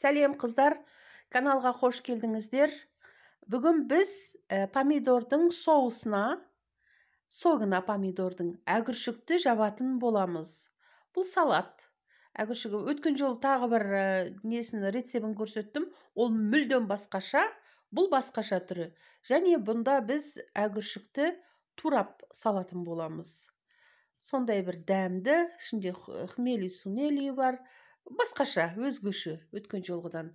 Сәлем қыздар, каналға қош келдіңіздер. Бүгін біз помидордың согына помидордың әгіршікті жабатын боламыз. Бұл салат. Әгіршігі өткен жолы тағы бір рецебін көрсеттім. Ол мүлдем басқаша, бұл басқаша түрі. Және бұнда біз әгіршікті турап салатын боламыз. Сондай бір дәмді, ішінде хмели сунели бар. Басқаша, өзгөші өткен жолғыдан.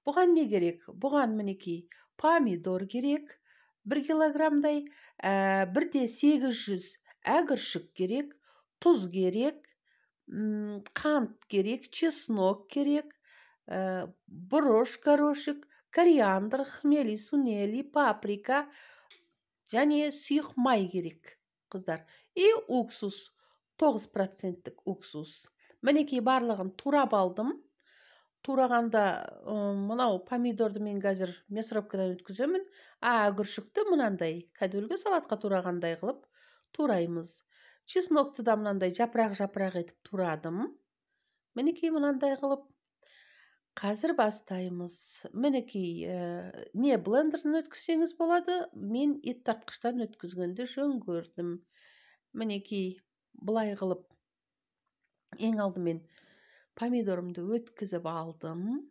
Бұған не керек? Бұған мінекей помидор керек, 1 килограммдай, 1,800 әгіршік керек, тұз керек, қант керек, чеснок керек, бұрыш, горошек, кориандр, хмели сунели, паприка және сұйық май керек, қыздар. И уксус, 9% уксус. Мінекей барлығын турап алдым. Турағанда мынау помидорды мен қазір мясорубкадан өткіземін. Әгіршікті мынандай кәдімгі салатқа турағандай қылып тураймыз. Чеснокты да мынандай жапырақ етіп турадым. Мінекей мынандай қылып. Қазір бастаймыз. Мінекей не блендерден өткізсеңіз болады. Мен ет тартқыштан өткізгенді жөн көрдім. Мінекей былай қылып. Ең алдымен помидорымды өткізіп алдым.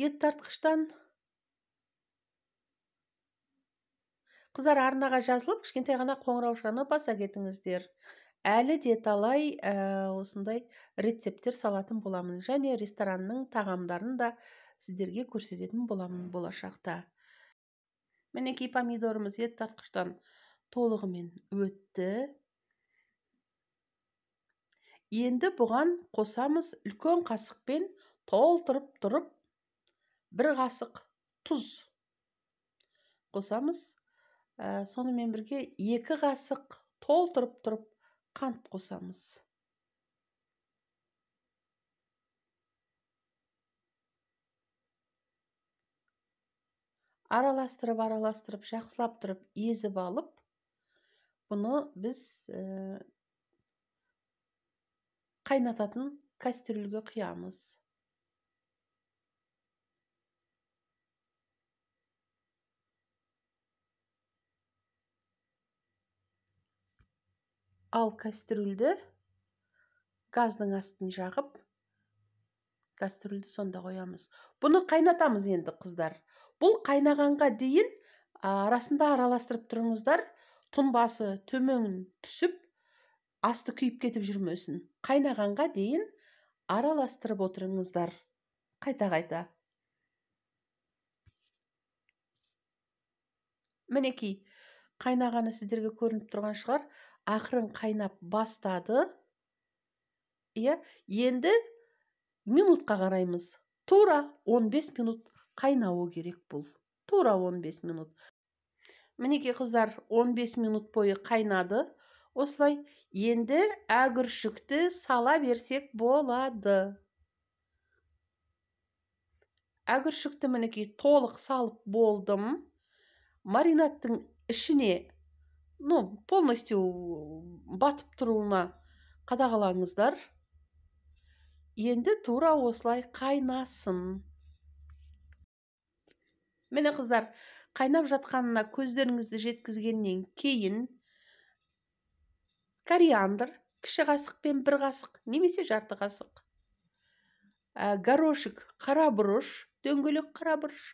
Ет тартқыштан. Қыздар, арнаға жазылып, кішкентай ғана қоңыраушаны баса кетіңіздер. Әлі де талай осындай рецепттер салатын боламын. Және ресторанның тағамдарын да сіздерге көрсететін боламын болашақта. Мінекей помидорымыз ет тартқыштан толығымен өтті. Енді бұған қосамыз үлкен қасықпен толтырып тұрып 1 қасық тұз қосамыз. Сонымен бірге 2 қасық толтырып тұрып қант қосамыз. Араластырып, жақсылап тұрып езіп алып, бұны біз қайнататын кастрюльге құямыз. Ал кастрюльді газдың астын жағып, кастрюльді сонда қоямыз. Бұны қайнатамыз енді, қыздар. Бұл қайнағанға дейін арасында араластырып тұрыңыздар. Тұнбасы төмен түсіп, асты күйіп кетіп жүрмесін. Қайнағанға дейін араластырып отырыңыздар. Қайта-қайта. Мінекей, қайнағаны сіздерге көрініп тұрған шығар. Ақырын қайнап бастады. Енді минутқа қараймыз. Тура 15 минут қайнауы керек бұл. Тура 15 минут. Мінекей, қыздар, 15 минут бойы қайнады. Осылай, енді әгіршікті сала берсек болады. Әгіршікті мінекей толық салып болдым. Маринадтың ішіне, полностью батып тұруына қадағалаңыздар. Енді тура осылай қайнасын. Міне, қыздар, қайнап жатқанына көздеріңізді жеткізгеннен кейін кориандр, кіші қасықпен 1 қасық, немесе жарты қасық. Горошек, қара бұрыш, дөңгелек қара бұрыш,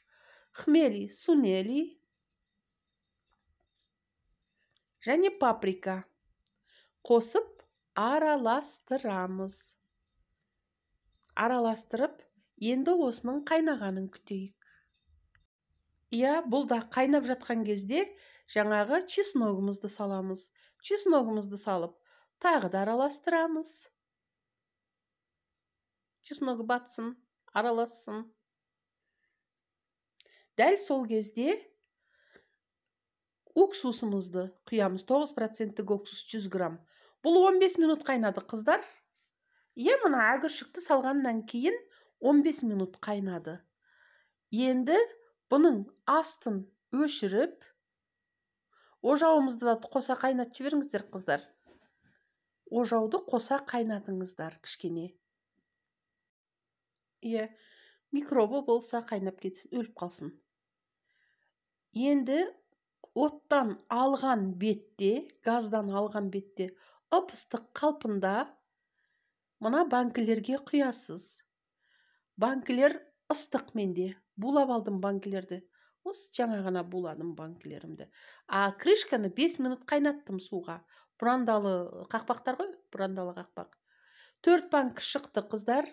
хмели сунели және паприка қосып араластырамыз. Араластырып, енді осының қайнағанын күтейік. Бұл да қайнап жатқан кезде жаңағы чесногымызды саламыз. Чесногымызды салып, тағы да араластырамыз. Чесногы батсын, аралассын. Дәл сол кезде уксусымызды құямыз. 9% уксус 100 грамм. Бұл 15 минут қайнады, қыздар. Мына әгіршікті салғаннан кейін 15 минут қайнады. Енді бұның астын өшіріп, ожауымызды да қоса қайнатып жіберіңіздер, қыздар. Ожауды қоса қайнатыңыздар кішкене. микробы болса қайнап кетсін, өліп қалсын. Енді оттан алған бетте, газдан алған бетте ып-ыстық қалпында мына банкілерге құясыз. Банкілер ыстық менде. Булап алдым банкілерді. Осы жаңа ғана буладым банкілерімді. Крышканы 5 минут қайнаттым суға. Бұрандалы қақпақтар ғой, бұрандалы қақпақ. 4 банк шықты, қыздар.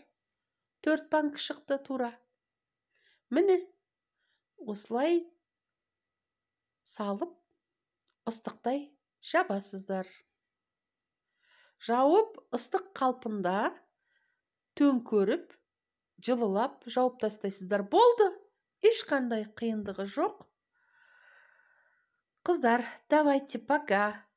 4 банк шықты тура. Міне, осылай салып, ыстықтай жабасыздар. Жауып, ыстық қалпында төңкеріп, жылылап жауып тастайсыздар. Болды. Ешқандай қиындығы жоқ. Қыздар, давайте, пока.